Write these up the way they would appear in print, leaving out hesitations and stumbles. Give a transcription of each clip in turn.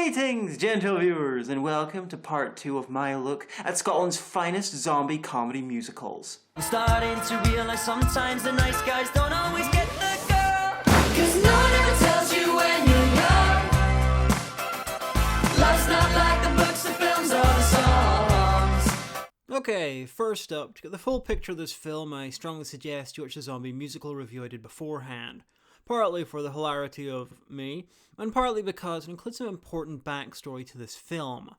Greetings, gentle viewers, and welcome to part 2 of my look at Scotland's finest zombie comedy musicals. I'm starting to realize sometimes the nice guys don't always get the girl. 'Cause no one ever tells you when you're young. Life's not like the books, the films, or the songs. Okay, first up, to get the full picture of this film, I strongly suggest you watch the zombie musical review I did beforehand. Partly for the hilarity of me, and partly because it includes some important backstory to this film.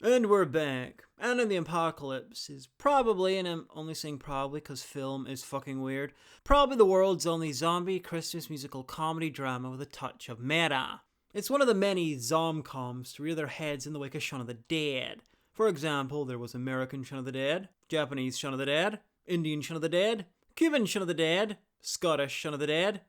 And we're back. Anna and the Apocalypse is probably, and I'm only saying probably because film is fucking weird, probably the world's only zombie Christmas musical comedy drama with a touch of meta. It's one of the many zom-coms to rear their heads in the wake of Shaun of the Dead. For example, there was American Shaun of the Dead, Japanese Shaun of the Dead, Indian Shaun of the Dead, Cuban Shaun of the Dead, Scottish Shaun of the Dead,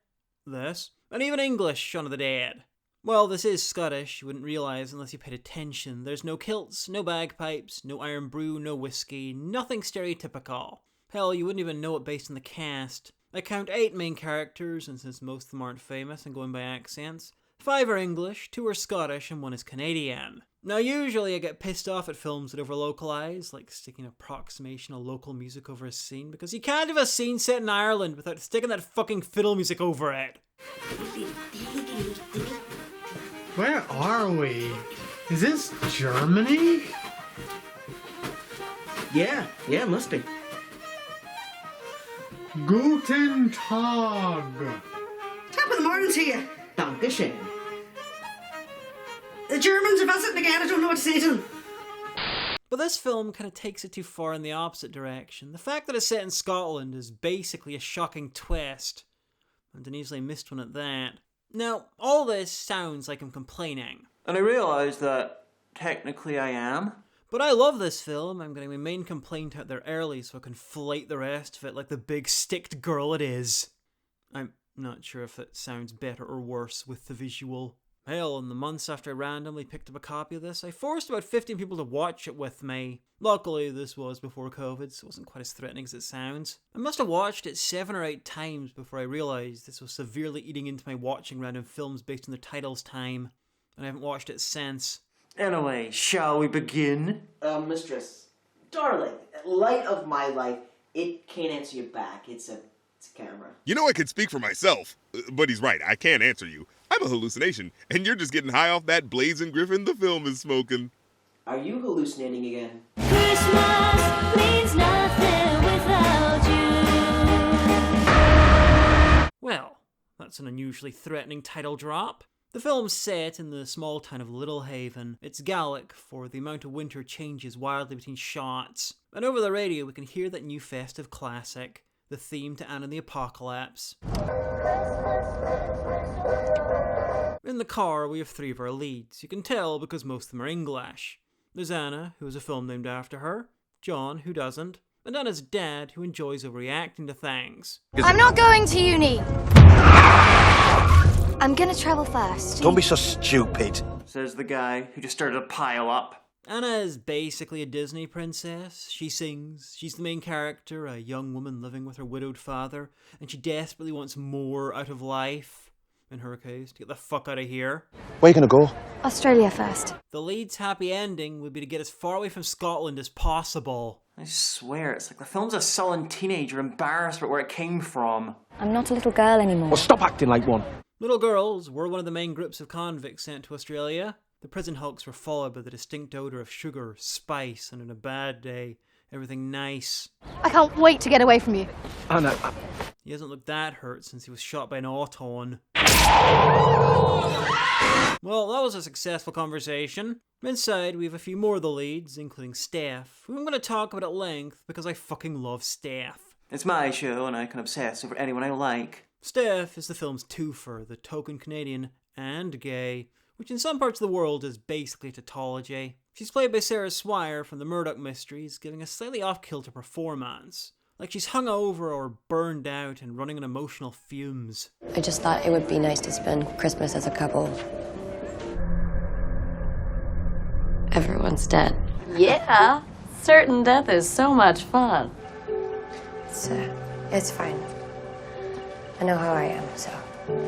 this, and even English Shaun of the Dead. Well, this is Scottish, you wouldn't realise unless you paid attention. There's no kilts, no bagpipes, no iron brew, no whiskey, nothing stereotypical. Hell, you wouldn't even know it based on the cast. I count 8 main characters, and since most of them aren't famous and going by accents, 5 are English, 2 are Scottish, and 1 is Canadian. Now usually I get pissed off at films that over-localise, like sticking an approximation of local music over a scene, because you can't have a scene set in Ireland without sticking that fucking fiddle music over it. Where are we? Is this Germany? Yeah, it must be. Guten Tag. Top of the morning to you. Dankeschön. The Germans are visiting again, I don't know what to say to them. But this film kind of takes it too far in the opposite direction. The fact that it's set in Scotland is basically a shocking twist, and an easily missed one at that. Now, all this sounds like I'm complaining. And I realise that technically I am. But I love this film. I'm getting my main complaint out there early so I can flate the rest of it like the big sticked girl it is. I'm not sure if it sounds better or worse with the visual. Hell, in the months after I randomly picked up a copy of this, I forced about 15 people to watch it with me. Luckily, this was before COVID, so it wasn't quite as threatening as it sounds. I must have watched it 7 or 8 times before I realised this was severely eating into my watching random films based on their titles time, and I haven't watched it since. Anyway, shall we begin? Mistress. Darling, light of my life, it can't answer you back. It's a camera. You know I could speak for myself, but he's right, I can't answer you. I'm a hallucination, and you're just getting high off that blazing griffin the film is smoking. Are you hallucinating again? Christmas means nothing without you. Well, that's an unusually threatening title drop. The film's set in the small town of Littlehaven. It's Gaelic, for the amount of winter changes wildly between shots. And over the radio we can hear that new festive classic, the theme to Anna and the Apocalypse. In the car, we have 3 of our leads. You can tell because most of them are English. There's Anna, who has a film named after her, John, who doesn't, and Anna's dad, who enjoys overreacting to things. I'm not going to uni. I'm gonna travel first. Don't be so stupid. Says the guy who just started a pile up. Anna is basically a Disney princess. She sings, she's the main character, a young woman living with her widowed father, and she desperately wants more out of life. In her case, to get the fuck out of here. Where are you gonna go? Australia first. The lead's happy ending would be to get as far away from Scotland as possible. I swear, it's like the film's a sullen teenager embarrassed about where it came from. I'm not a little girl anymore. Well, stop acting like one. Little girls were one of the main groups of convicts sent to Australia. The prison hulks were followed by the distinct odour of sugar, spice, and on a bad day, everything nice. I can't wait to get away from you. Anna, He hasn't looked that hurt since he was shot by an auton. Well, that was a successful conversation. Inside, we have a few more of the leads, including Steph, who I'm going to talk about at length because I fucking love Steph. It's my show and I can obsess over anyone I like. Steph is the film's twofer, the token Canadian and gay, which in some parts of the world is basically a tautology. She's played by Sarah Swire from the Murdoch Mysteries, giving a slightly off-kilter performance. Like she's hungover or burned out and running on emotional fumes. I just thought it would be nice to spend Christmas as a couple. Everyone's dead. Yeah, certain death is so much fun. It's fine. I know how I am, so.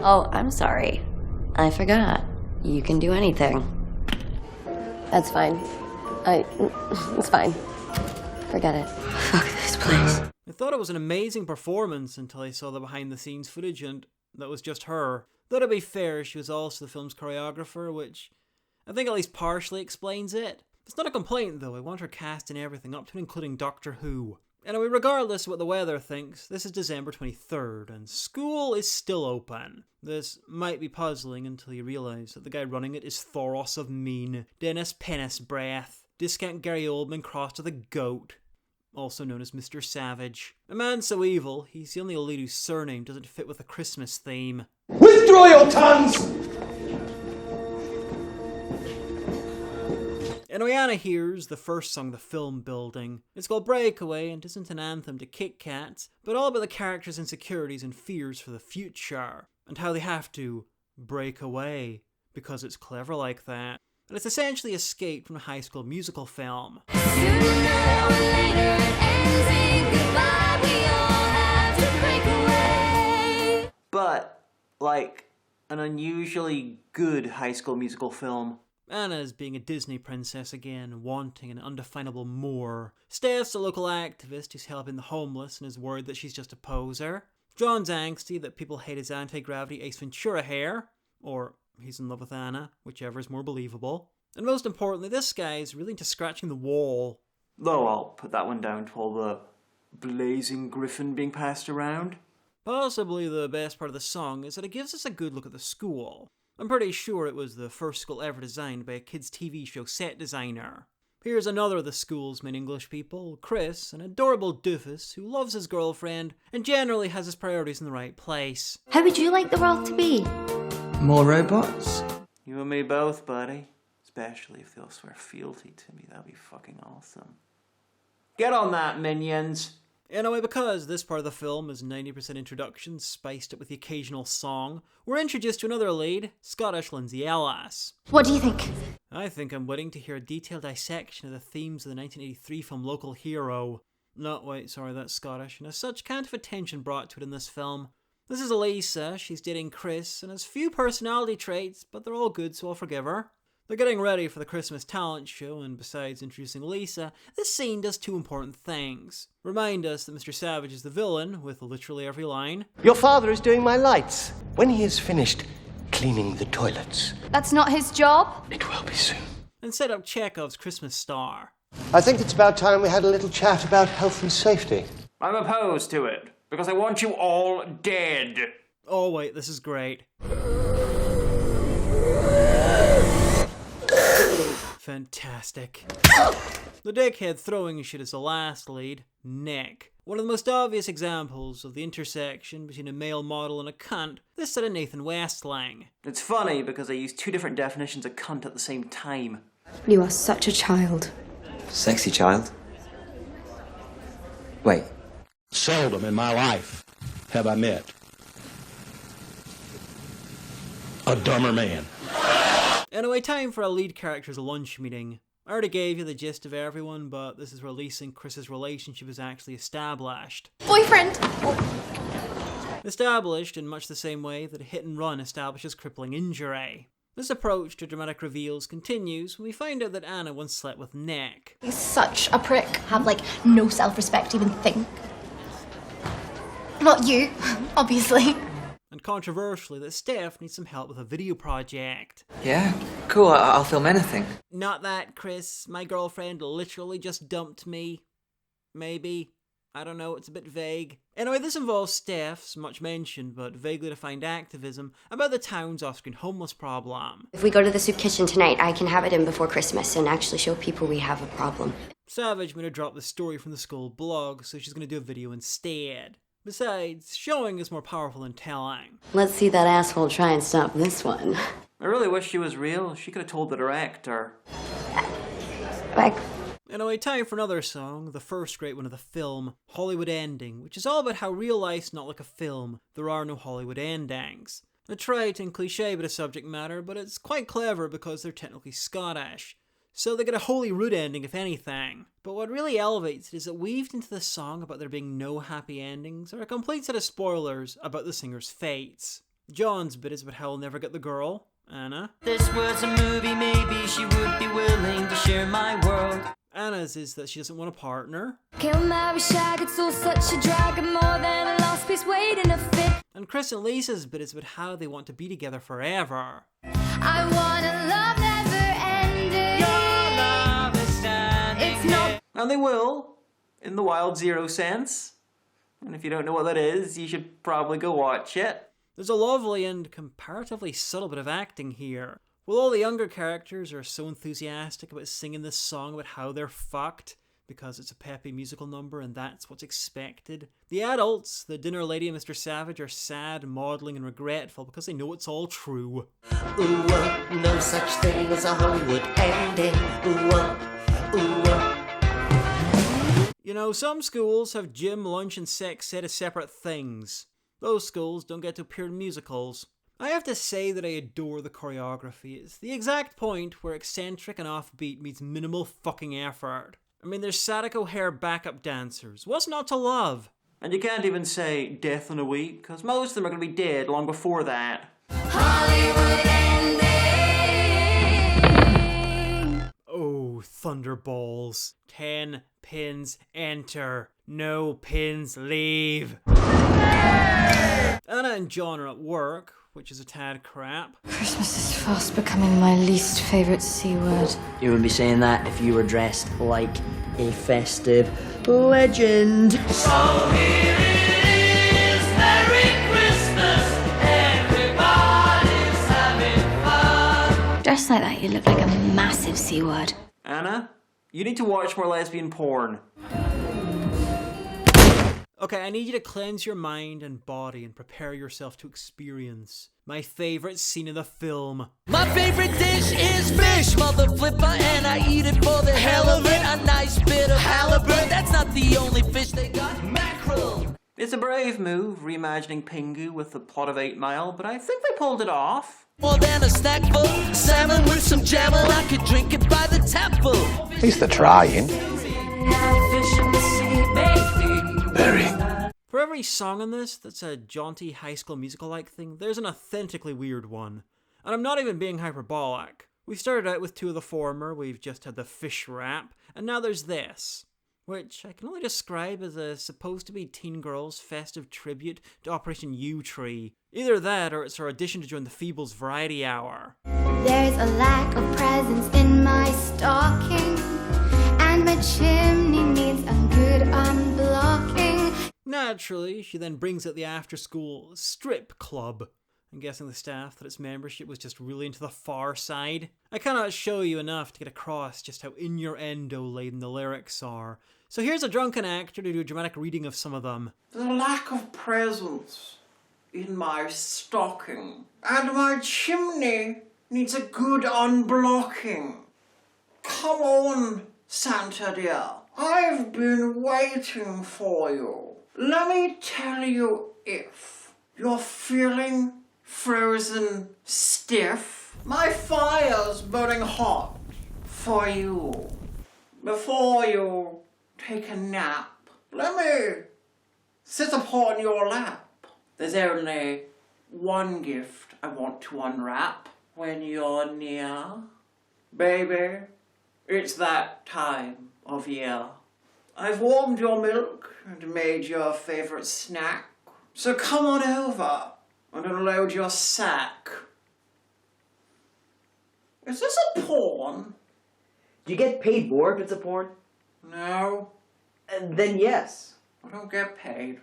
Oh, I'm sorry. I forgot. You can do anything. That's fine. It's fine. Forget it. Fuck this place. I thought it was an amazing performance until I saw the behind-the-scenes footage and that was just her. Though to be fair, she was also the film's choreographer, which I think at least partially explains it. It's not a complaint though, I want her cast and everything, up to and including Doctor Who. Anyway, regardless of what the weather thinks, this is December 23rd, and school is still open. This might be puzzling until you realise that the guy running it is Thoros of Mean, Dennis Penis Breath, Discount Gary Oldman crossed with a goat, also known as Mr. Savage. A man so evil, he's the only elite whose surname doesn't fit with the Christmas theme. Withdraw your tongues! And Rihanna hears the first song the film building. It's called Breakaway and isn't an anthem to Kit Kats, but all about the characters' insecurities and fears for the future, and how they have to break away, because it's clever like that. And it's essentially escaped from a High School Musical film. But, like, an unusually good High School Musical film. Anna's being a Disney princess again, wanting an undefinable more. Steph's a local activist who's helping the homeless and is worried that she's just a poser. John's angsty that people hate his anti-gravity Ace Ventura hair, or he's in love with Anna, whichever is more believable. And most importantly, this guy's really into scratching the wall. Though I'll put that one down to all the blazing griffin being passed around. Possibly the best part of the song is that it gives us a good look at the school. I'm pretty sure it was the first school ever designed by a kids' TV show set designer. Here's another of the school's main English people, Chris, an adorable doofus who loves his girlfriend and generally has his priorities in the right place. How would you like the world to be? More robots? You and me both, buddy. Especially if they'll swear fealty to me, that'd be fucking awesome. Get on that, minions! Anyway, because this part of the film is 90% introduction spiced up with the occasional song, we're introduced to another lead, Scottish Lindsay Ellis. What do you think? I think I'm waiting to hear a detailed dissection of the themes of the 1983 film Local Hero. No, wait, sorry, that's Scottish, and as such can't have attention brought to it in this film. This is Elisa, she's dating Chris, and has few personality traits, but they're all good, so I'll forgive her. They're getting ready for the Christmas talent show, and besides introducing Lisa, this scene does two important things. Remind us that Mr. Savage is the villain, with literally every line. Your father is doing my lights. When he is finished cleaning the toilets. That's not his job. It will be soon. And set up Chekhov's Christmas star. I think it's about time we had a little chat about health and safety. I'm opposed to it, because I want you all dead. Oh wait, this is great. Fantastic. The dickhead throwing shit is the last lead, Nick. One of the most obvious examples of the intersection between a male model and a cunt, this set of Nathan Westling. It's funny because I use two different definitions of cunt at the same time. You are such a child. Sexy child? Wait. Seldom in my life have I met a dumber man. Anyway, time for a lead character's lunch meeting. I already gave you the gist of everyone, but this is where Lisa and Chris's relationship is actually established. Boyfriend! Established in much the same way that a hit and run establishes crippling injury. This approach to dramatic reveals continues when we find out that Anna once slept with Nick. He's such a prick. Have, no self-respect to even think. Not you, obviously. And controversially, that Steph needs some help with a video project. Yeah? Cool, I'll film anything. Not that, Chris. My girlfriend literally just dumped me. Maybe. I don't know, it's a bit vague. Anyway, this involves Steph's, much mentioned but vaguely defined activism about the town's off-screen homeless problem. If we go to the soup kitchen tonight, I can have it in before Christmas and actually show people we have a problem. Savage made her drop the story from the school blog, so she's going to do a video instead. Besides, showing is more powerful than telling. Let's see that asshole try and stop this one. I really wish she was real. She could have told the director. Anyway, time for another song, the first great one of the film, Hollywood Ending, which is all about how real life's not like a film. There are no Hollywood endings. A trite and cliche bit of subject matter, but it's quite clever because they're technically Scottish. So they get a Holy Rood ending, if anything. But what really elevates it is that weaved into the song about there being no happy endings are a complete set of spoilers about the singer's fates. John's bit is about how he'll never get the girl, Anna. This was a movie, maybe she would be willing to share my world. Anna's is that she doesn't want a partner. Kill Mary Shag, it's all such a drag, and more than a lost piece waiting a fit. And Chris and Lisa's bit is about how they want to be together forever. I want a love never ending. Your love is standing. It's not. And they will, in the Wild Zero sense. And if you don't know what that is, you should probably go watch it. There's a lovely and comparatively subtle bit of acting here. While all the younger characters are so enthusiastic about singing this song about how they're fucked, because it's a peppy musical number and that's what's expected, the adults, the dinner lady and Mr. Savage, are sad, maudling and regretful because they know it's all true. Ooh, no such thing as a Hollywood ending. Ooh, You know, some schools have gym, lunch and sex ed as separate things. Those schools don't get to appear in musicals. I have to say that I adore the choreography. It's the exact point where eccentric and offbeat meets minimal fucking effort. I mean, there's Sadako hair backup dancers. What's not to love? And you can't even say death in a week, because most of them are going to be dead long before that. Hollywood ending. Oh, thunderballs. 10 pins enter. No pins leave. Anna and John are at work, which is a tad crap. Christmas is fast becoming my least favourite C word. You wouldn't be saying that if you were dressed like a festive legend. So here it is, Merry Christmas, everybody's having fun. Dressed like that, you look like a massive C word. Anna, you need to watch more lesbian porn. Okay, I need you to cleanse your mind and body and prepare yourself to experience my favourite scene in the film. My favorite dish is fish, mother flipper, and I eat it for the hell of it. A nice bit of halibut, that's not the only fish they got. Mackerel. It's a brave move, reimagining Pingu with the plot of 8 Mile, but I think they pulled it off. More than a snack full, salmon with some jam, and I could drink it by the tapful. At least they're trying. For every song in this that's a jaunty High School Musical-like thing, there's an authentically weird one. And I'm not even being hyperbolic. We started out with 2 of the former, we've just had the fish rap, and now there's this, which I can only describe as a supposed-to-be teen girls' festive tribute to Operation U-Tree. Either that, or it's her audition to join the Feebles Variety Hour. There's a lack of presents in my stocking, and my chimney needs a good unblocking. Naturally, she then brings out the after-school strip club. I'm guessing the staff that its membership was just really into the far side. I cannot show you enough to get across just how innuendo-laden the lyrics are. So here's a drunken actor to do a dramatic reading of some of them. There's a lack of presents in my stocking, and my chimney needs a good unblocking. Come on, Santa dear. I've been waiting for you. Let me tell you, if you're feeling frozen stiff, my fire's burning hot for you. Before you take a nap, let me sit upon your lap. There's only one gift I want to unwrap when you're near. Baby, it's that time of year. I've warmed your milk and made your favourite snack. So come on over and unload your sack. Is this a porn? Do you get paid more if it's a porn? No. Then yes. I don't get paid.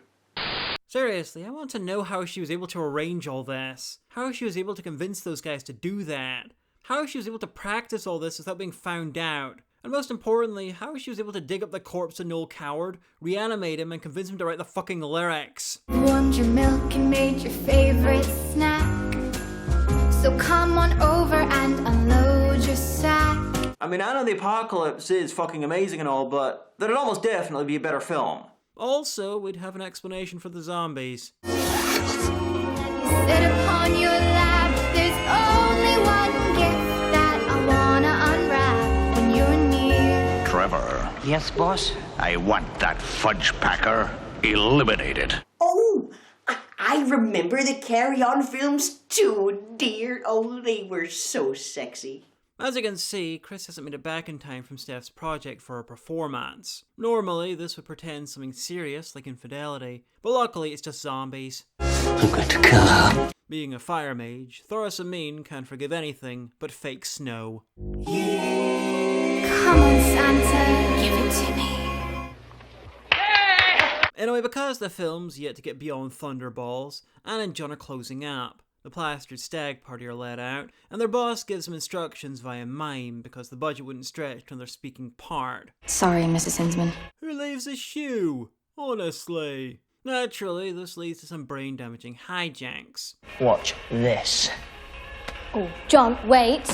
Seriously, I want to know how she was able to arrange all this. How she was able to convince those guys to do that. How she was able to practice all this without being found out. And most importantly, how she was able to dig up the corpse of Noel Coward, reanimate him, and convince him to write the fucking lyrics. Warmed your milk and made your favorite snack. So come on over and unload your sack. I mean, I know the Apocalypse is fucking amazing and all, but that'd almost definitely be a better film. Also, we'd have an explanation for the zombies. Sit upon your lap. There's only one gift that I wanna unwrap when you're near. Trevor. Yes, boss? I want that fudge packer eliminated. Oh, I remember the Carry On films too, dear. Oh, they were so sexy. As you can see, Chris hasn't made it back in time from Steph's project for a performance. Normally, this would pretend something serious like infidelity, but luckily it's just zombies. I'm going to kill her. Being a fire mage, Thoros Amin can't forgive anything but fake snow. Come on, Santa, give it to me. Anyway, because the film's yet to get beyond Thunderballs, Anna and John are closing up. The plastered stag party are let out, and their boss gives them instructions via mime because the budget wouldn't stretch on their speaking part. Sorry, Mrs. Hinsman. Who leaves a shoe? Honestly. Naturally, this leads to some brain-damaging hijinks. Watch this. Oh, John, wait.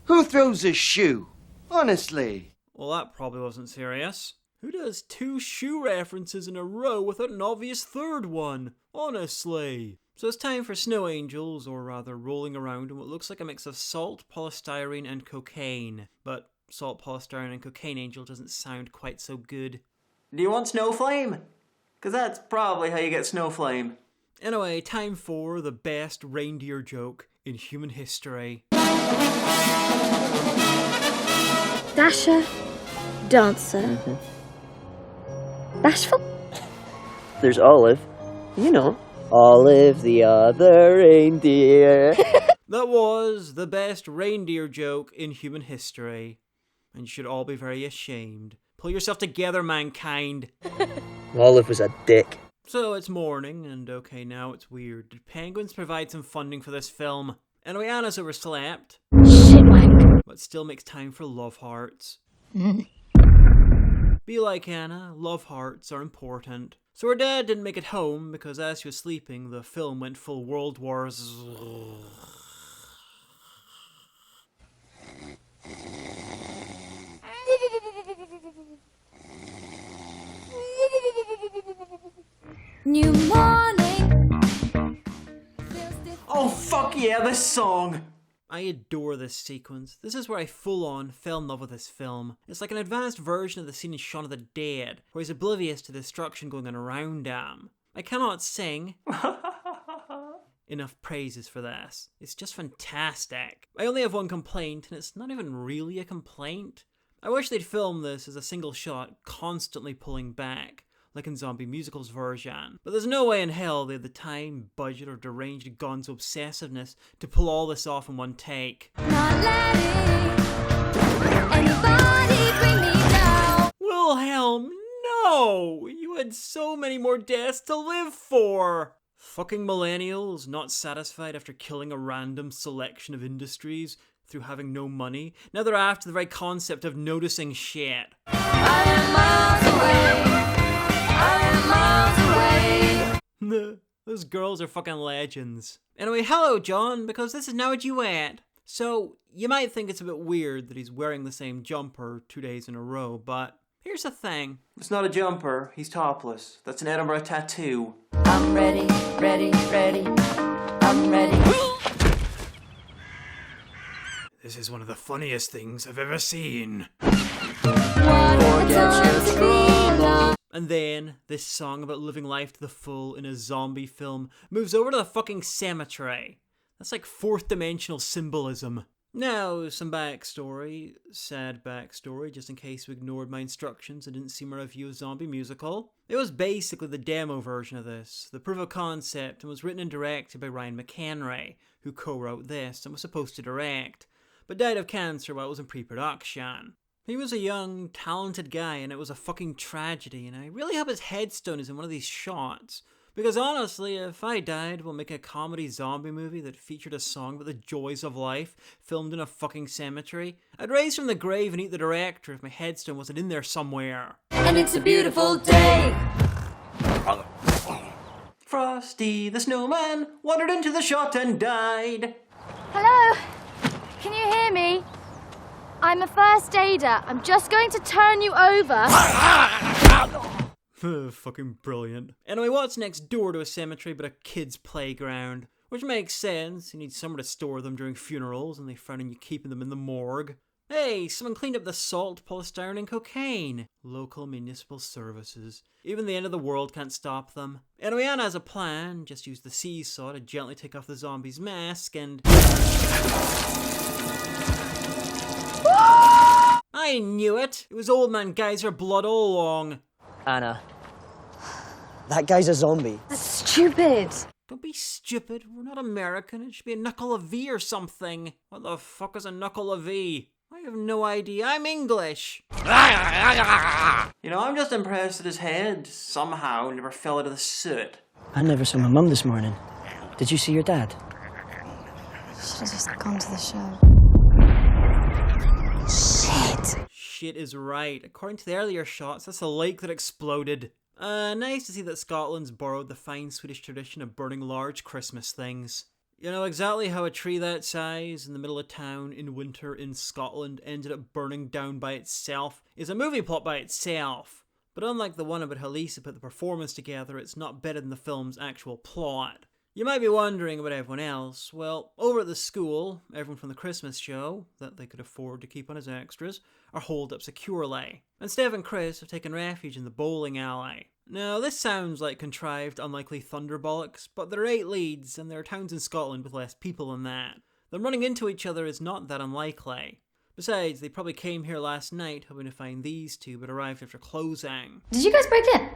Who throws a shoe? Honestly. Well, that probably wasn't serious. Who does 2 shoe references in a row without an obvious third one? Honestly. So it's time for snow angels, or rather rolling around in what looks like a mix of salt, polystyrene, and cocaine. But salt, polystyrene, and cocaine angel doesn't sound quite so good. Do you want snow flame? Because that's probably how you get snow flame. Anyway, time for the best reindeer joke in human history. Dasher, dancer. Bashful? There's Olive. You know, Olive the other reindeer. That was the best reindeer joke in human history. And you should all be very ashamed. Pull yourself together, mankind. Olive was a dick. So it's morning, and okay, now it's weird. Did penguins provide some funding for this film? Anyway, Anna's overslept. Shitwank. But still makes time for love hearts. Be like Anna, love hearts are important. So her dad didn't make it home because as she was sleeping, the film went full World Wars. New morning. Oh, fuck yeah, this song! I adore this sequence. This is where I full-on fell in love with this film. It's like an advanced version of the scene in Shaun of the Dead, where he's oblivious to the destruction going on around him. I cannot sing enough praises for this. It's just fantastic. I only have one complaint, and it's not even really a complaint. I wish they'd filmed this as a single shot, constantly pulling back, like in Zombie Musical's version. But there's no way in hell they had the time, budget, or deranged gonzo obsessiveness to pull all this off in one take. Not letting anybody bring me down. Wilhelm, no! You had so many more deaths to live for! Fucking millennials, not satisfied after killing a random selection of industries through having no money. Now they're after the very concept of noticing shit. I am miles away. Those girls are fucking legends. Anyway, hello John, because this is now a duet. So, you might think it's a bit weird that he's wearing the same jumper 2 days in a row, but here's the thing. It's not a jumper, he's topless. That's an Edinburgh tattoo. I'm ready, ready, ready. I'm ready. This is one of the funniest things I've ever seen. And then, this song about living life to the full in a zombie film moves over to the fucking cemetery. That's like 4th dimensional symbolism. Now, some backstory, sad backstory, just in case you ignored my instructions and didn't see my review of Zombie Musical. It was basically the demo version of this, the proof of concept, and was written and directed by Ryan McHenry, who co-wrote this and was supposed to direct, but died of cancer while it was in pre-production. He was a young, talented guy, and it was a fucking tragedy, and I really hope his headstone is in one of these shots. Because honestly, if I died while making a comedy zombie movie that featured a song about the joys of life, filmed in a fucking cemetery, I'd raise from the grave and eat the director if my headstone wasn't in there somewhere. And it's a beautiful day. Frosty the snowman wandered into the shot and died. Hello? Can you hear me? I'm a first aider. I'm just going to turn you over. Fucking brilliant. Anyway, what's next door to a cemetery but a kid's playground? Which makes sense. You need somewhere to store them during funerals, and they frown on you keeping them in the morgue. Hey, someone cleaned up the salt, polystyrene, and cocaine. Local municipal services. Even the end of the world can't stop them. Anyway, Anna has a plan. Just use the seesaw to gently take off the zombie's mask and... I knew it! It was Old Man Geyser blood all along. Anna, that guy's a zombie. That's stupid. Don't be stupid. We're not American. It should be a knuckle of V or something. What the fuck is a knuckle of V? I have no idea. I'm English. You know, I'm just impressed that his head somehow never fell out of the suit. I never saw my mum this morning. Did you see your dad? Should have just gone to the show. Shit is right. According to the earlier shots, that's a lake that exploded. Nice to see that Scotland's borrowed the fine Swedish tradition of burning large Christmas things. You know, exactly how a tree that size in the middle of town in winter in Scotland ended up burning down by itself is a movie plot by itself. But unlike the one about how Lisa put the performance together, it's not better than the film's actual plot. You might be wondering about everyone else. Well, over at the school, everyone from the Christmas show, that they could afford to keep on as extras, are holed up securely. And Steph and Chris have taken refuge in the bowling alley. Now, this sounds like contrived, unlikely thunderbollocks, but there are 8 leads, and there are towns in Scotland with less people than that. Them running into each other is not that unlikely. Besides, they probably came here last night hoping to find these two, but arrived after closing. Did you guys break in?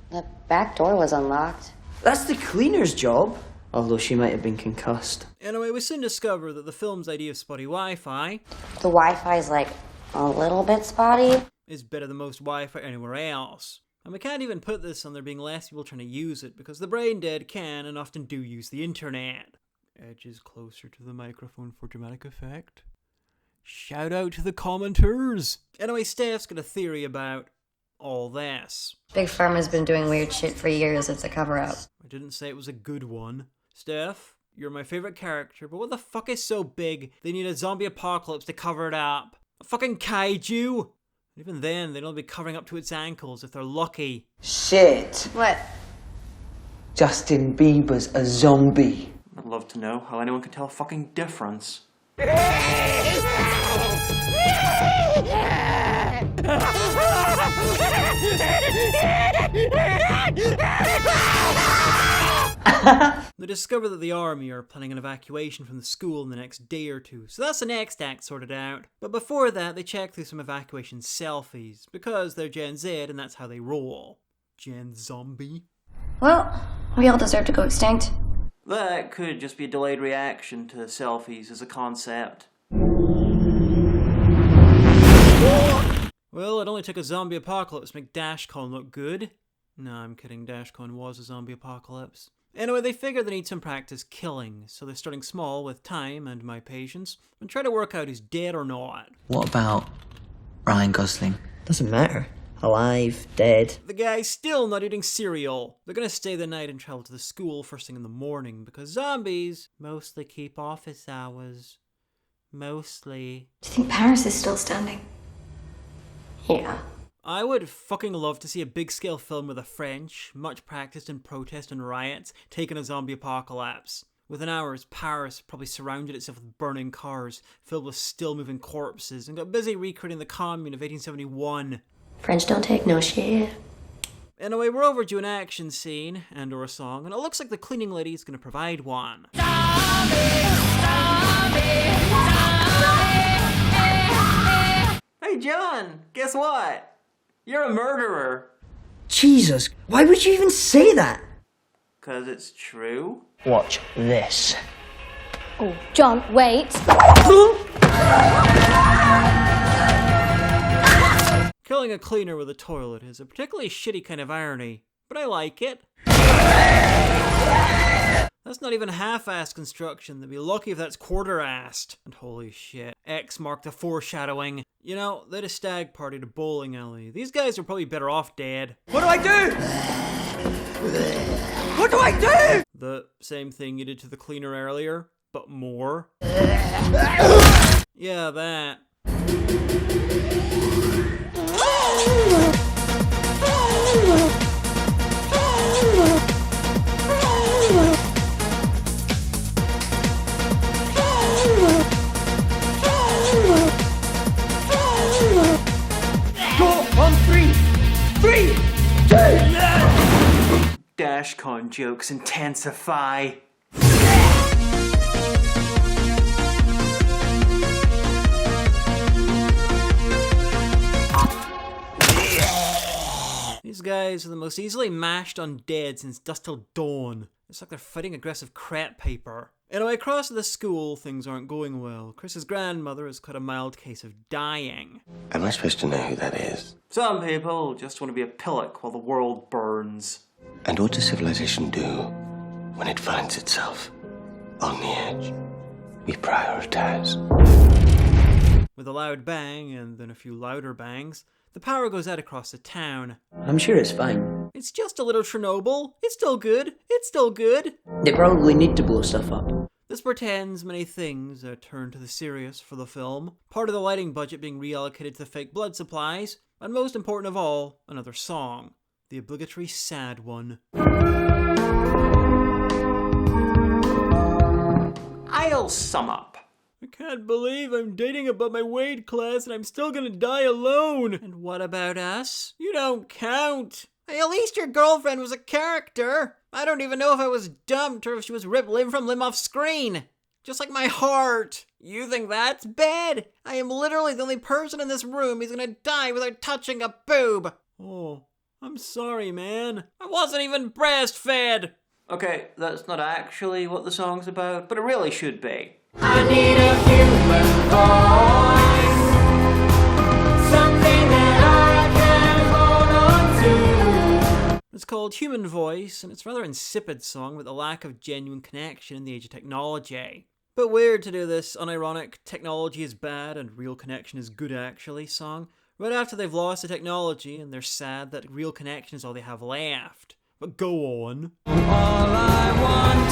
The back door was unlocked. That's the cleaner's job. Although she might have been concussed. Anyway, we soon discover that the film's idea of spotty Wi-Fi... The Wi-Fi's like a little bit spotty. ...is better than most Wi-Fi anywhere else. And we can't even put this on there being less people trying to use it, because the brain dead can and often do use the internet. Edges closer to the microphone for dramatic effect. Shout out to the commenters! Anyway, Steph's got a theory about all this. Big Pharma's been doing weird shit for years. It's a cover-up. I didn't say it was a good one. Steph, you're my favorite character, but what the fuck is so big they need a zombie apocalypse to cover it up? A fucking kaiju? Even then, they'd only be covering up to its ankles if they're lucky. Shit. What? Justin Bieber's a zombie. I'd love to know how anyone could tell a fucking difference. They discover that the army are planning an evacuation from the school in the next day or two, so that's the next act sorted out. But before that, they check through some evacuation selfies, because they're Gen Z and that's how they roll. Gen Zombie. Well, we all deserve to go extinct. That could just be a delayed reaction to selfies as a concept. Well, it only took a zombie apocalypse to make DashCon look good. No, I'm kidding, DashCon was a zombie apocalypse. Anyway, they figure they need some practice killing, so they're starting small with time and my patience, and try to work out who's dead or not. What about Ryan Gosling? Doesn't matter. Alive, dead. The guy's still not eating cereal. They're gonna stay the night and travel to the school first thing in the morning, because zombies mostly keep office hours. Mostly. Do you think Paris is still standing? Yeah. I would fucking love to see a big-scale film where the French, much practiced in protest and riots, taking a zombie apocalypse. Within hours, Paris probably surrounded itself with burning cars, filled with still-moving corpses, and got busy recreating the Commune of 1871. French don't take no shit. Anyway, we're overdue an action scene, and or a song, and it looks like the cleaning lady is going to provide one. Hey John, guess what? You're a murderer. Jesus, why would you even say that? 'Cause it's true. Watch this. Oh, John, wait. Killing a cleaner with a toilet is a particularly shitty kind of irony, but I like it. That's not even half-assed construction. They'd be lucky if that's quarter-assed. And holy shit, X marked the foreshadowing. You know, they had a stag party at a bowling alley. These guys are probably better off dead. What do I do? What do I do? The same thing you did to the cleaner earlier, but more. Yeah, that. dashcon jokes intensify. These guys are the most easily mashed undead since Dusk Till Dawn. It's like they're fighting aggressive crepe paper. Anyway, across the school, things aren't going well. Chris's grandmother has caught a mild case of dying. Am I supposed to know who that is? Some people just want to be a pillock while the world burns. And what does civilization do when it finds itself on the edge? We prioritize. With a loud bang, and then a few louder bangs, the power goes out across the town. I'm sure it's fine. It's just a little Chernobyl. It's still good. It's still good. They probably need to blow stuff up. This pretends many things turn to the serious for the film. Part of the lighting budget being reallocated to the fake blood supplies, and most important of all, another song. The obligatory sad one. I'll sum up. I can't believe I'm dating above my weight class and I'm still gonna die alone. And what about us? You don't count. Hey, at least your girlfriend was a character. I don't even know if I was dumped or if she was ripped limb from limb off screen. Just like my heart. You think that's bad? I am literally the only person in this room who's gonna die without touching a boob. Oh, I'm sorry, man. I wasn't even breastfed. Okay, that's not actually what the song's about, but it really should be. I need a human voice, something that I can hold on to. It's called Human Voice, and it's a rather insipid song with a lack of genuine connection in the age of technology. But weird to do this unironic technology is bad and real connection is good actually song right after they've lost the technology and they're sad that real connection is all they have left. But go on. All I want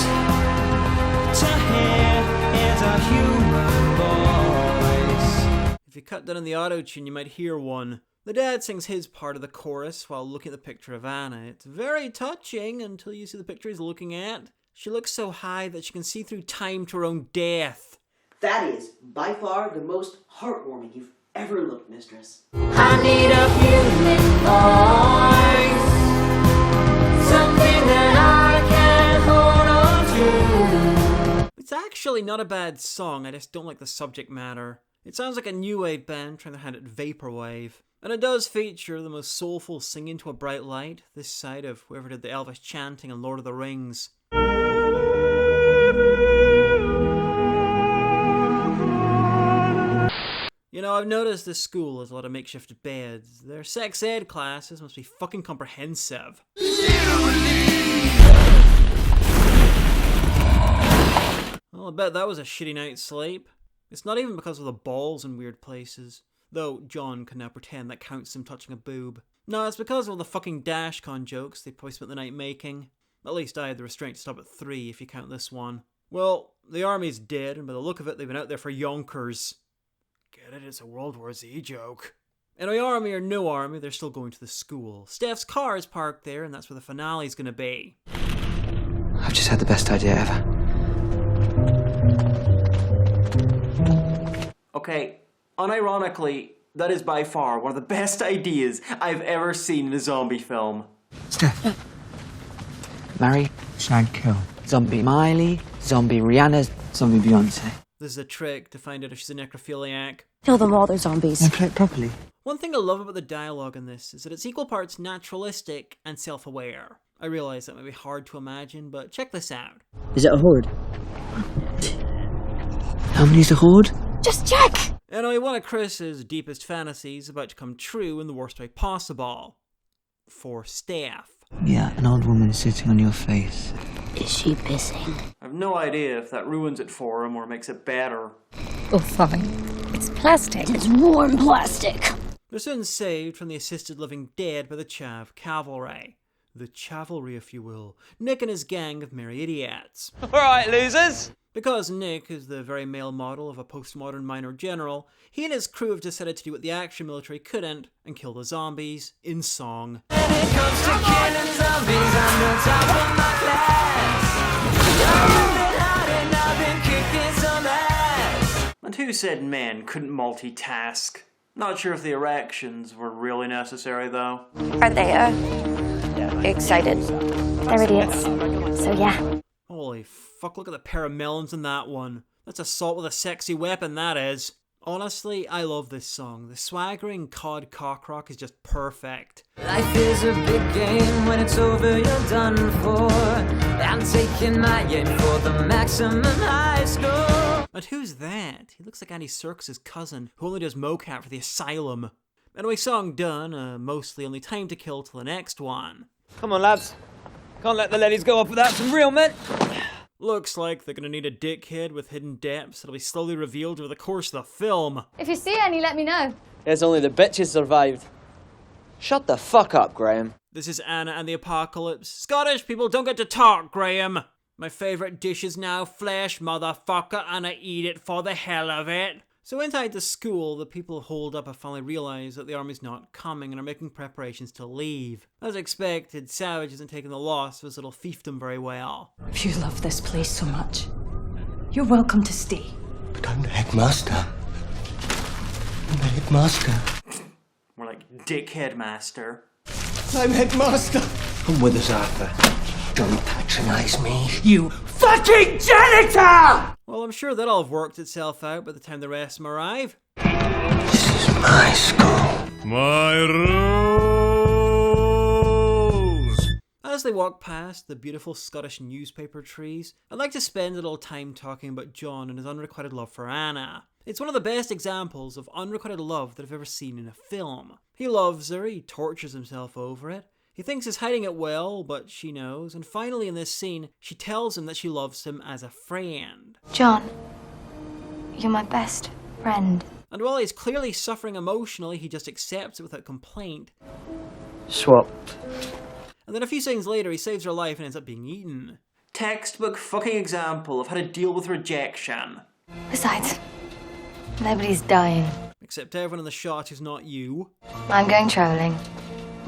to hear is a human voice. If you cut down on the auto-tune, you might hear one. The dad sings his part of the chorus while looking at the picture of Anna. It's very touching until you see the picture he's looking at. She looks so high that she can see through time to her own death. That is, by far, the most heartwarming you've ever looked, mistress. I need a human voice, something that I can hold on to. It's actually not a bad song, I just don't like the subject matter. It sounds like a new wave band trying to hand it vaporwave. And it does feature the most soulful singing to a bright light, this side of whoever did the Elvis chanting in Lord of the Rings. You know, I've noticed this school has a lot of makeshift beds. Their sex ed classes must be fucking comprehensive. Well, I bet that was a shitty night's sleep. It's not even because of the balls in weird places. Though John can now pretend that counts him touching a boob. No, it's because of all the fucking dashcon jokes they probably spent the night making. At least I had the restraint to stop at 3 if you count this one. Well, the army's dead, and by the look of it, they've been out there for yonkers. Get it? It's a World War Z joke. Anyway, army or no army, they're still going to the school. Steph's car is parked there, and that's where the finale's gonna be. I've just had the best idea ever. Okay, unironically, that is by far one of the best ideas I've ever seen in a zombie film. Steph. Marry, shag, kill. Zombie Miley, zombie Rihanna, zombie Beyonce. This is a trick to find out if she's a necrophiliac. Kill them all, they're zombies. And play it properly. One thing I love about the dialogue in this is that it's equal parts naturalistic and self-aware. I realise that may be hard to imagine, but check this out. Is it a horde? How many's a horde? Just check! Anyway, one of Chris's deepest fantasies about to come true in the worst way possible. For Steph. Yeah, an old woman sitting on your face. Is she pissing? I have no idea if that ruins it for him or makes it better. Oh, fine. It's plastic. It's warm plastic. They're soon saved from the assisted living dead by the Chav Cavalry. The Chavalry, if you will. Nick and his gang of merry idiots. Alright, losers! Because Nick is the very male model of a postmodern minor general, he and his crew have decided to do what the action military couldn't and kill the zombies in song. When it comes to killing zombies, I'm the top of my class. I've been kicking some ass. And who said men couldn't multitask? Not sure if the erections were really necessary though. Are they, excited? They're idiots. So yeah. Holy fuck, look at the pair of melons in that one. That's assault with a sexy weapon, that is. Honestly, I love this song. The swaggering cod cockrock is just perfect. Life is a big game. When it's over, you're done for. I'm taking my aim for the maximum high score. And who's that? He looks like Andy Serkis' cousin, who only does mocap for the Asylum. Anyway, song done. Mostly only time to kill till the next one. Come on, lads. Can't let the ladies go off without some real men. Looks like they're gonna need a dickhead with hidden depths that'll be slowly revealed over the course of the film. If you see any, let me know. It's only the bitches survived. Shut the fuck up, Graham. This is Anna and the Apocalypse. Scottish people don't get to talk, Graham. My favourite dish is now flesh, motherfucker, and I eat it for the hell of it. So inside the school, the people holed up have finally realised that the army's not coming and are making preparations to leave. As expected, Savage isn't taking the loss of his little fiefdom very well. If you love this place so much, you're welcome to stay. But I'm the headmaster. I'm the headmaster. More like dickhead master. I'm headmaster. Come with us, Arthur. Don't patronise me, you fucking janitor! Well, I'm sure that'll have worked itself out by the time the rest of them arrive. This is my school. My rose! As they walk past the beautiful Scottish newspaper trees, I'd like to spend a little time talking about John and his unrequited love for Anna. It's one of the best examples of unrequited love that I've ever seen in a film. He loves her, he tortures himself over it. He thinks he's hiding it well, but she knows, and finally in this scene, she tells him that she loves him as a friend. John, you're my best friend. And while he's clearly suffering emotionally, he just accepts it without complaint. Swap. And then a few seconds later, he saves her life and ends up being eaten. Textbook fucking example of how to deal with rejection. Besides, nobody's dying. Except everyone in the shot is not you. I'm going travelling.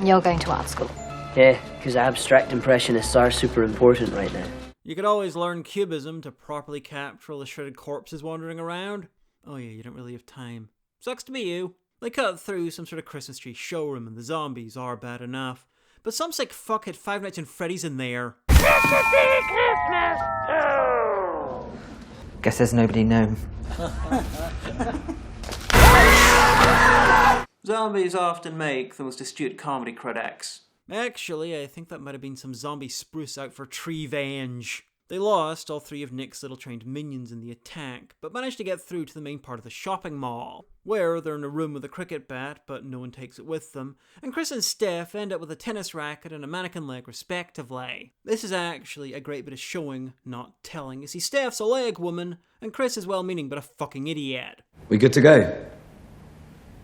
You're going to art school. Yeah, because abstract impressionists are super important right now. You could always learn cubism to properly capture all the shredded corpses wandering around. Oh yeah, you don't really have time. Sucks to be you. They cut through some sort of Christmas tree showroom and the zombies are bad enough. But some sick fuck had Five Nights at Freddy's in there. Guess there's nobody known. Zombies often make the most astute comedy critics. Actually, I think that might have been some zombie spruce out for Treevenge. They lost all three of Nick's little trained minions in the attack, but managed to get through to the main part of the shopping mall, where they're in a room with a cricket bat, but no one takes it with them, and Chris and Steph end up with a tennis racket and a mannequin leg respectively. This is actually a great bit of showing, not telling. You see, Steph's a leg woman, and Chris is well-meaning but a fucking idiot. We good to go?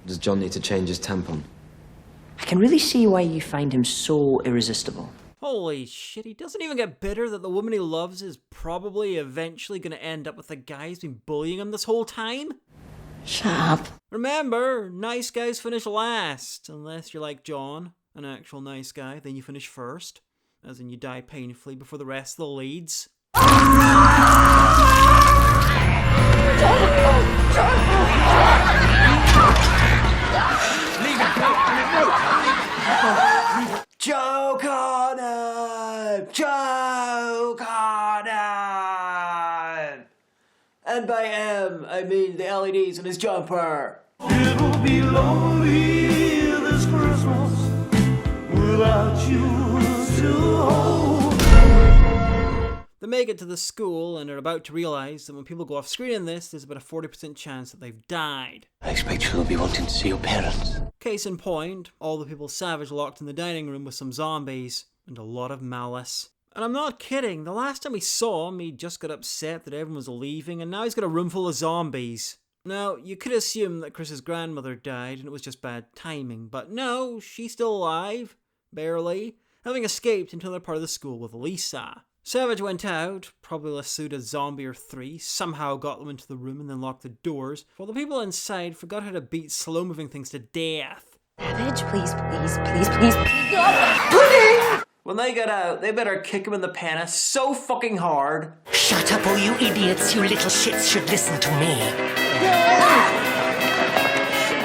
Does John need to change his tampon? I can really see why you find him so irresistible. Holy shit, he doesn't even get bitter that the woman he loves is probably eventually going to end up with the guy who's been bullying him this whole time? Shut up. Remember, nice guys finish last, unless you're like John, an actual nice guy, then you finish first. As in you die painfully before the rest of the leads. Joke on him! Joke on him! And by M, I mean the LEDs on his jumper. It'll be lonely this Christmas without you to hold. They make it to the school and are about to realise that when people go off screen in this, there's about a 40% chance that they've died. I expect you'll be wanting to see your parents. Case in point, all the people Savage locked in the dining room with some zombies, and a lot of malice. And I'm not kidding, the last time we saw him, he just got upset that everyone was leaving, and now he's got a room full of zombies. Now, you could assume that Chris's grandmother died and it was just bad timing, but no, she's still alive, barely, having escaped into another part of the school with Lisa. Savage went out, probably lassoed a zombie or three, somehow got them into the room and then locked the doors, while the people inside forgot how to beat slow-moving things to death. Savage, please, please, please, please, please. Pudding! When they get out, they better kick him in the penis so fucking hard. Shut up, all you idiots. You little shits should listen to me.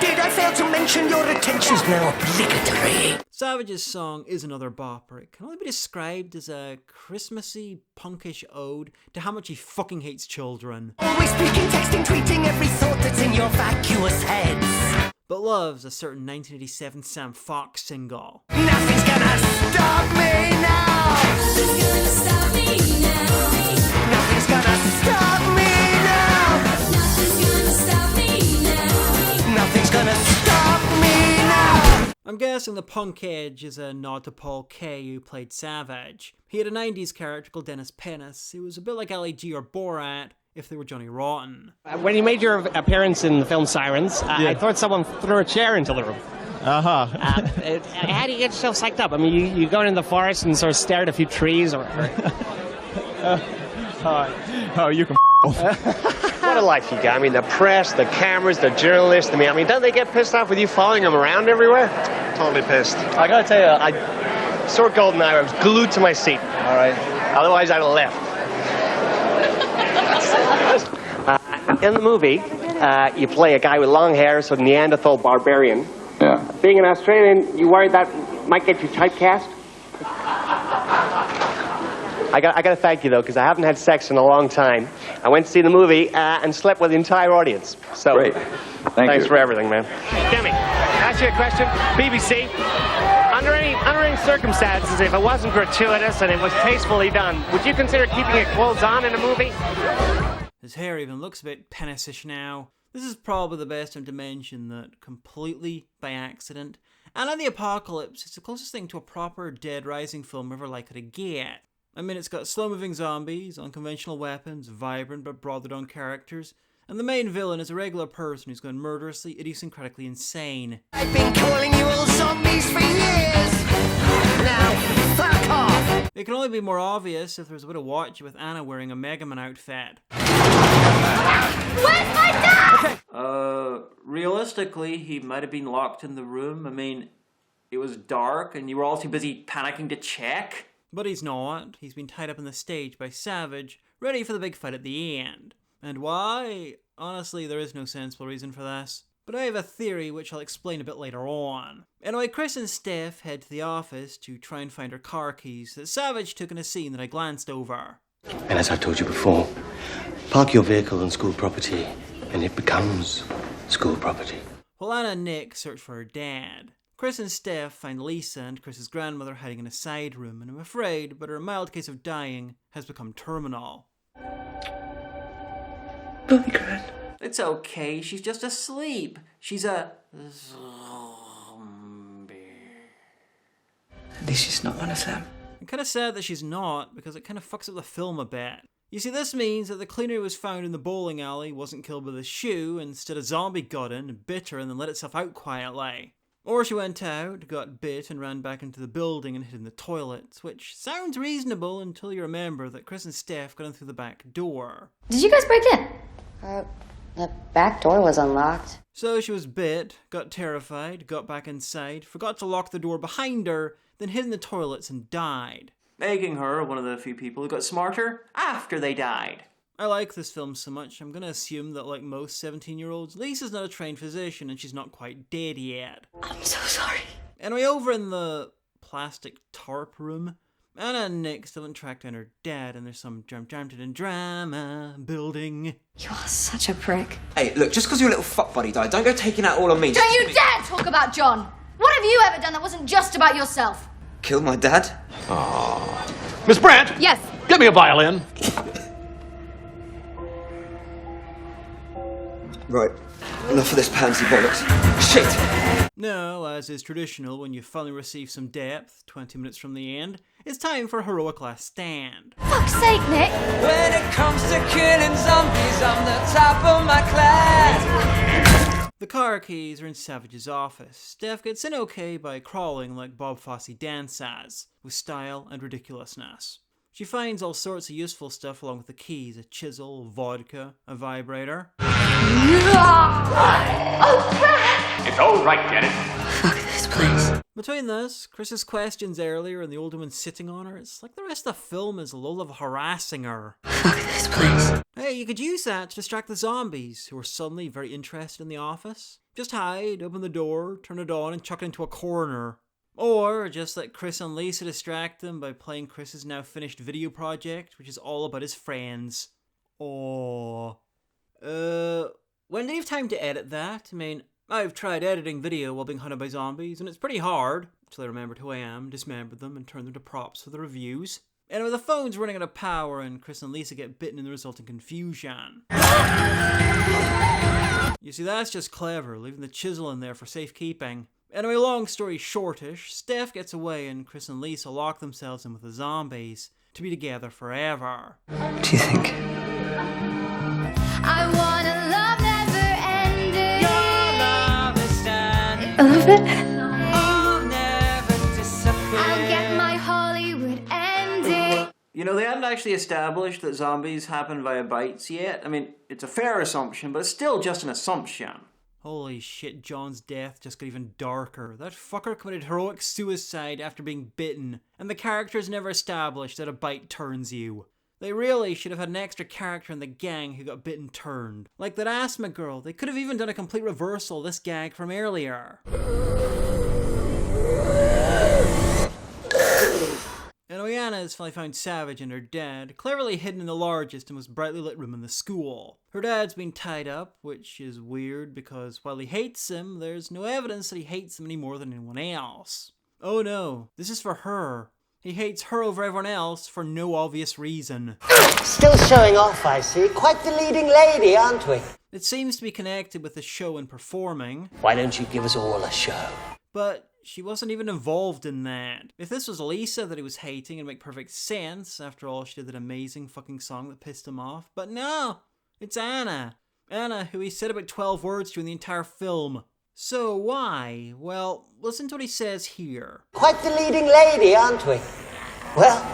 Did I fail to mention attention, your attention's now obligatory. Savage's song is another bopper. It can only be described as a Christmassy, punkish ode to how much he fucking hates children. Always speaking, texting, tweeting every thought that's in your vacuous heads. But loves a certain 1987 Sam Fox single. Nothing's gonna stop me now. Nothing's gonna stop me now. Nothing's gonna stop me now. Nothing's gonna stop me now. Nothing's gonna stop me now. I'm guessing the punk edge is a nod to Paul Kaye, who played Savage. He had a 90s character called Dennis Pennis, who was a bit like LAG or Borat if they were Johnny Rotten. When you made your appearance in the film Sirens, I thought someone threw a chair into the room. How do you get yourself psyched up? I mean, you go into the forest and sort of stare at a few trees, or you can What a life you got. I mean, the press, the cameras, the journalists. I mean, don't they get pissed off with you following them around everywhere? Totally pissed. I gotta tell you, I saw Goldeneye. I was glued to my seat. All right. Otherwise, I'd have left. In the movie, you play a guy with long hair, so Neanderthal barbarian. Yeah. Being an Australian, you worried that might get you typecast? I got to thank you, though, because I haven't had sex in a long time. I went to see the movie and slept with the entire audience. So, great. Thanks for everything, man. Demi, ask you a question. BBC, under any circumstances, if it wasn't gratuitous and it was tastefully done, would you consider keeping your clothes on in a movie? His hair even looks a bit penisish now. This is probably the best time to mention that, completely by accident, and in the Apocalypse, it's the closest thing to a proper Dead Rising film ever likely to get. I mean, it's got slow-moving zombies, unconventional weapons, vibrant but broadened-on characters, and the main villain is a regular person who's gone murderously, idiosyncratically insane. I've been calling you all zombies for years. Now, fuck off. It can only be more obvious if there's a bit of watch with Anna wearing a Mega Man outfit. Where's my dad? Realistically, he might have been locked in the room. I mean, it was dark and you were all too busy panicking to check. But he's not. He's been tied up on the stage by Savage, ready for the big fight at the end. And why? Honestly, there is no sensible reason for this. But I have a theory which I'll explain a bit later on. Anyway, Chris and Steph head to the office to try and find her car keys that Savage took in a scene that I glanced over. And as I told you before, park your vehicle on school property and it becomes school property. While Anna and Nick search for her dad, Chris and Steph find Lisa and Chris's grandmother hiding in a side room, and I'm afraid, but her mild case of dying has become terminal. Bye, Gran. It's okay, she's just asleep. She's a zombie. At least she's not one of them. I'm kind of sad that she's not, because it kind of fucks up the film a bit. You see, this means that the cleaner who was found in the bowling alley wasn't killed with a shoe, instead a zombie got in, bit her, and then let itself out quietly. Or she went out, got bit, and ran back into the building and hid in the toilets, which sounds reasonable until you remember that Chris and Steph got in through the back door. Did you guys break in? The back door was unlocked. So she was bit, got terrified, got back inside, forgot to lock the door behind her, then hid in the toilets and died. Making her one of the few people who got smarter after they died. I like this film so much, I'm gonna assume that like most 17-year-olds, Lisa's not a trained physician and she's not quite dead yet. I'm so sorry. Anyway, over in the plastic tarp room, Anna and Nick still haven't tracked down her dad, and there's some drama building. You are such a prick. Hey, look, just because your little fuck buddy died, don't go taking that all on me. Don't you dare talk about John! What have you ever done that wasn't just about yourself? Killed my dad? Miss Brandt? Yes. Get me a violin. Right. Enough of this pansy bollocks. Shit! Now, as is traditional when you finally receive some depth, 20 minutes from the end, it's time for a heroic last stand. Fuck's sake, Nick! When it comes to killing zombies, I'm the top of my class. The car keys are in Savage's office. Steph gets in okay by crawling like Bob Fosse dances, with style and ridiculousness. She finds all sorts of useful stuff along with the keys, a chisel, vodka, a vibrator. Oh, crap! It's all right, get it? Fuck this place. Between this, Chris's questions earlier and the old woman sitting on her, it's like the rest of the film is Lola harassing her. Fuck this place. Hey, you could use that to distract the zombies, who are suddenly very interested in the office. Just hide, open the door, turn it on, and chuck it into a corner. Or just let Chris and Lisa distract them by playing Chris's now finished video project, which is all about his friends. When did he have time to edit that? I mean, I've tried editing video while being hunted by zombies, and it's pretty hard, until I remembered who I am, dismembered them, and turned them to props for the reviews. Anyway, the phone's running out of power, and Chris and Lisa get bitten in the resulting confusion. You see, that's just clever, leaving the chisel in there for safekeeping. Anyway, long story shortish, Steph gets away and Chris and Lisa lock themselves in with the zombies to be together forever. What do you think? I want a love never ending. Your love is standing. I love it. I'll never disappear. I'll get my Hollywood ending. You know, they haven't actually established that zombies happen via bites yet. I mean, it's a fair assumption, but it's still just an assumption. Holy shit, John's death just got even darker. That fucker committed heroic suicide after being bitten, and the character's never established that a bite turns you. They really should have had an extra character in the gang who got bitten turned. Like that asthma girl, they could have even done a complete reversal of this gag from earlier. Anyway, Anna has finally found Savage and her dad, cleverly hidden in the largest and most brightly lit room in the school. Her dad's been tied up, which is weird because while he hates him, there's no evidence that he hates him any more than anyone else. Oh no, this is for her. He hates her over everyone else for no obvious reason. Still showing off, I see. Quite the leading lady, aren't we? It seems to be connected with the show and performing. Why don't you give us all a show? But she wasn't even involved in that. If this was Lisa that he was hating, it'd make perfect sense. After all, she did that amazing fucking song that pissed him off. But no, it's Anna. Anna, who he said about 12 words to in the entire film. So why? Well, listen to what he says here. Quite the leading lady, aren't we? Well,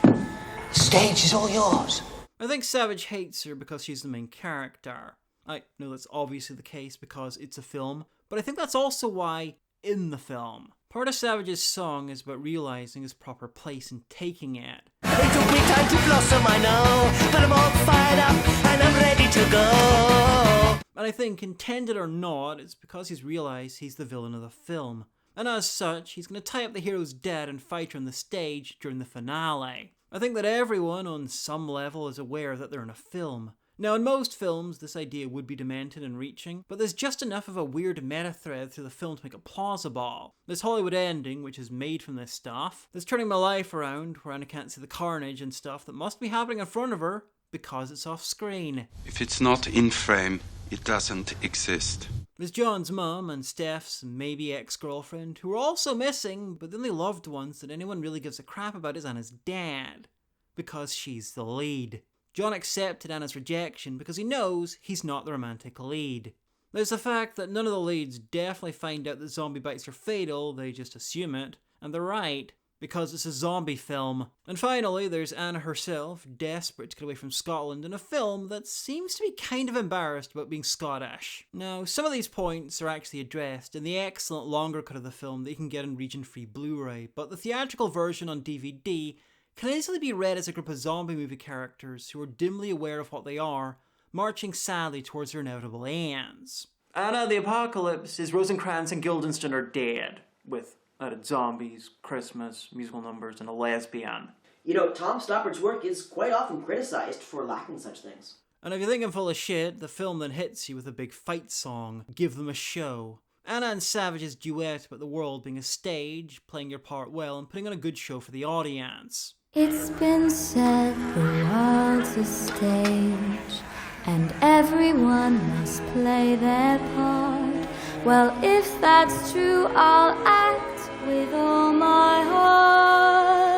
the stage is all yours. I think Savage hates her because she's the main character. I know that's obviously the case because it's a film, but I think that's also why in the film. Part of Savage's song is about realizing his proper place and taking it. It took me time to blossom, I know, but I'm all fired up and I'm ready to go. And I think, intended or not, it's because he's realized he's the villain of the film. And as such, he's going to tie up the hero's dead and fight her on the stage during the finale. I think that everyone on some level is aware that they're in a film. Now, in most films, this idea would be demented and reaching, but there's just enough of a weird meta-thread through the film to make it plausible. This Hollywood ending, which is made from this stuff, that's turning my life around, where Anna can't see the carnage and stuff that must be happening in front of her, because it's off-screen. If it's not in frame, it doesn't exist. There's John's mum and Steph's maybe ex-girlfriend, who are also missing, but the only loved ones that anyone really gives a crap about is Anna's dad, because she's the lead. John accepted Anna's rejection because he knows he's not the romantic lead. There's the fact that none of the leads definitely find out that zombie bites are fatal, they just assume it, and they're right, because it's a zombie film. And finally, there's Anna herself, desperate to get away from Scotland in a film that seems to be kind of embarrassed about being Scottish. Now, some of these points are actually addressed in the excellent longer cut of the film that you can get on region-free Blu-ray, but the theatrical version on DVD can easily be read as a group of zombie movie characters who are dimly aware of what they are, marching sadly towards their inevitable ends. Anna, the Apocalypse is Rosencrantz and Guildenstern are dead, with added zombies, Christmas, musical numbers, and a lesbian. You know, Tom Stoppard's work is quite often criticized for lacking such things. And if you think I'm full of shit, the film then hits you with a big fight song, Give Them a Show. Anna and Savage's duet about the world being a stage, playing your part well, and putting on a good show for the audience. It's been said the world's a stage, and everyone must play their part. Well, if that's true, I'll act with all my heart.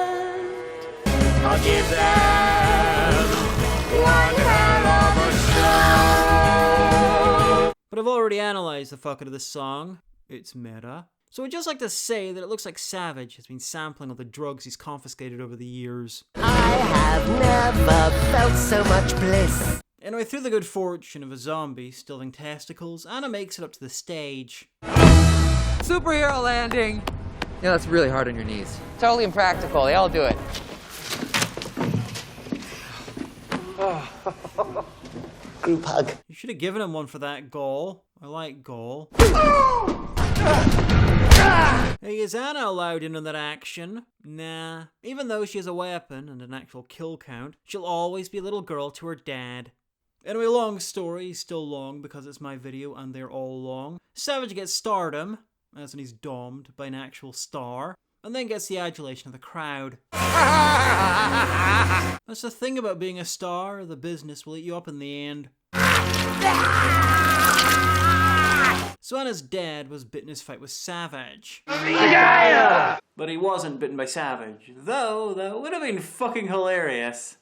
I'll give them one hell of a show. But I've already analysed the fuck out of this song. It's meta. So I'd just like to say that it looks like Savage has been sampling all the drugs he's confiscated over the years. I have never felt so much bliss. Anyway, through the good fortune of a zombie stealing testicles, Anna makes it up to the stage. Superhero landing! Yeah, that's really hard on your knees. Totally impractical. They all do it. Group hug. You should have given him one for that goal. I like Gaul. Hey, is Anna allowed in on that action? Nah. Even though she has a weapon and an actual kill count, she'll always be a little girl to her dad. Anyway, long story, still long because it's my video and they're all long. Savage gets stardom, as in he's domed by an actual star, and then gets the adulation of the crowd. That's the thing about being a star, the business will eat you up in the end. So Anna's dad was bitten in his fight with Savage. Yeah! But he wasn't bitten by Savage. Though, that would have been fucking hilarious.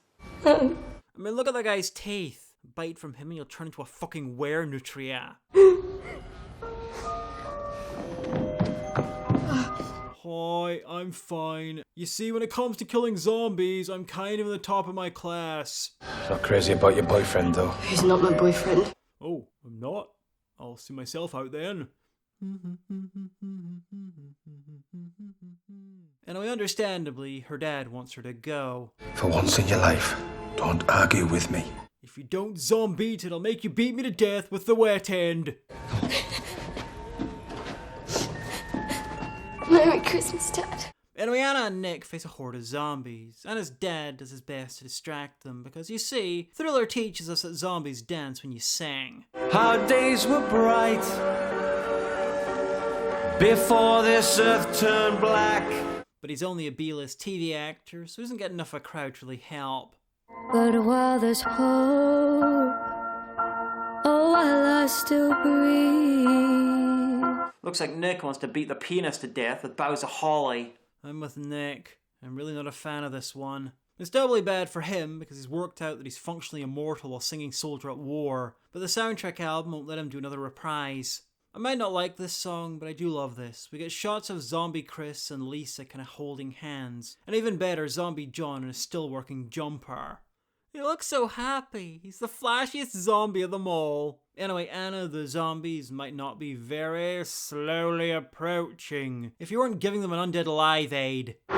I mean, look at that guy's teeth. Bite from him and you'll turn into a fucking were-nutria. Hi, I'm fine. You see, when it comes to killing zombies, I'm kind of in the top of my class. Not crazy about your boyfriend, though. He's not my boyfriend. Oh, I'm not? I'll see myself out then. Anyway, understandably, her dad wants her to go. For once in your life, don't argue with me. If you don't zombie it, I'll make you beat me to death with the wet end. Merry Christmas, Dad. Anyway, Anna and Nick face a horde of zombies. Anna's dad does his best to distract them because, you see, Thriller teaches us that zombies dance when you sing. Our days were bright before this earth turned black. But he's only a B-list TV actor, so he doesn't get enough of a crowd to really help. But while there's hope, oh, while I still breathe. Looks like Nick wants to beat the penis to death with boughs of holly. I'm with Nick. I'm really not a fan of this one. It's doubly bad for him because he's worked out that he's functionally immortal while singing Soldier at War, but the soundtrack album won't let him do another reprise. I might not like this song, but I do love this. We get shots of Zombie Chris and Lisa kind of holding hands, and even better, Zombie John in a still working jumper. He looks so happy. He's the flashiest zombie of them all. Anyway, Anna, the zombies might not be very slowly approaching if you weren't giving them an undead live aid. Boom!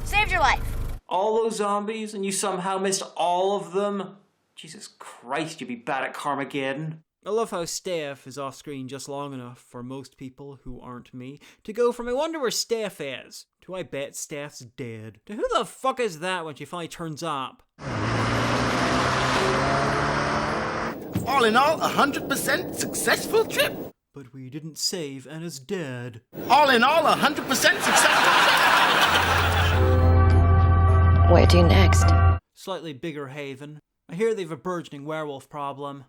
Saved your life. All those zombies, and you somehow missed all of them? Jesus Christ, you'd be bad at Carmageddon. I love how Steph is off screen just long enough for most people who aren't me to go from I wonder where Steph is to I bet Steph's dead to who the fuck is that when she finally turns up. All in all, 100% successful trip. But we didn't save Anna's dad. All in all, 100% successful trip. Where to next? Slightly bigger haven. I hear they've a burgeoning werewolf problem.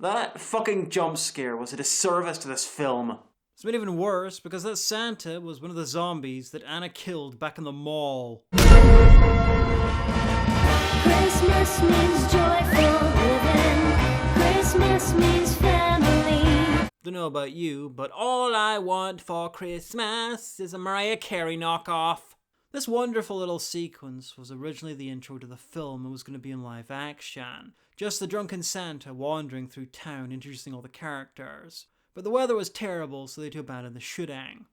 That fucking jump scare was a disservice to this film. It's been even worse because that Santa was one of the zombies that Anna killed back in the mall. Christmas means joyful living. Christmas means family. Don't know about you, but all I want for Christmas is a Mariah Carey knockoff. This wonderful little sequence was originally the intro to the film and was going to be in live action. Just the drunken Santa wandering through town introducing all the characters. But the weather was terrible, so they had to abandon the shooting.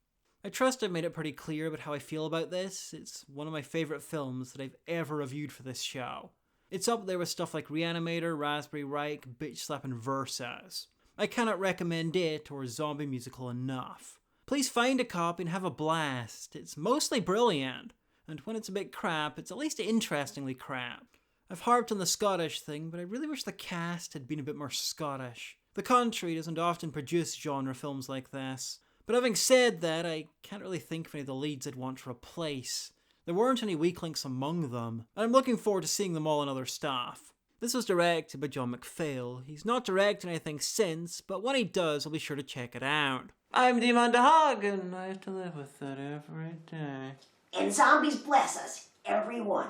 I trust I've made it pretty clear about how I feel about this. It's one of my favourite films that I've ever reviewed for this show. It's up there with stuff like Reanimator, Raspberry Reich, Bitch Slap and Versus. I cannot recommend it or Zombie Musical enough. Please find a copy and have a blast. It's mostly brilliant, and when it's a bit crap, it's at least interestingly crap. I've harped on the Scottish thing, but I really wish the cast had been a bit more Scottish. The country doesn't often produce genre films like this. But having said that, I can't really think of any of the leads I'd want to replace. There weren't any weak links among them, and I'm looking forward to seeing them all in other stuff. This was directed by John McPhail. He's not directed anything since, but when he does, I'll be sure to check it out. I'm Amanda Hagan. I have to live with that every day. And zombies bless us, everyone.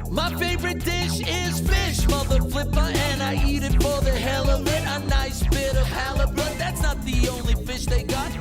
My favorite dish is fish, mother flipper, and I eat it for the hell of it. A nice bit of halibut, that's not the only fish they got.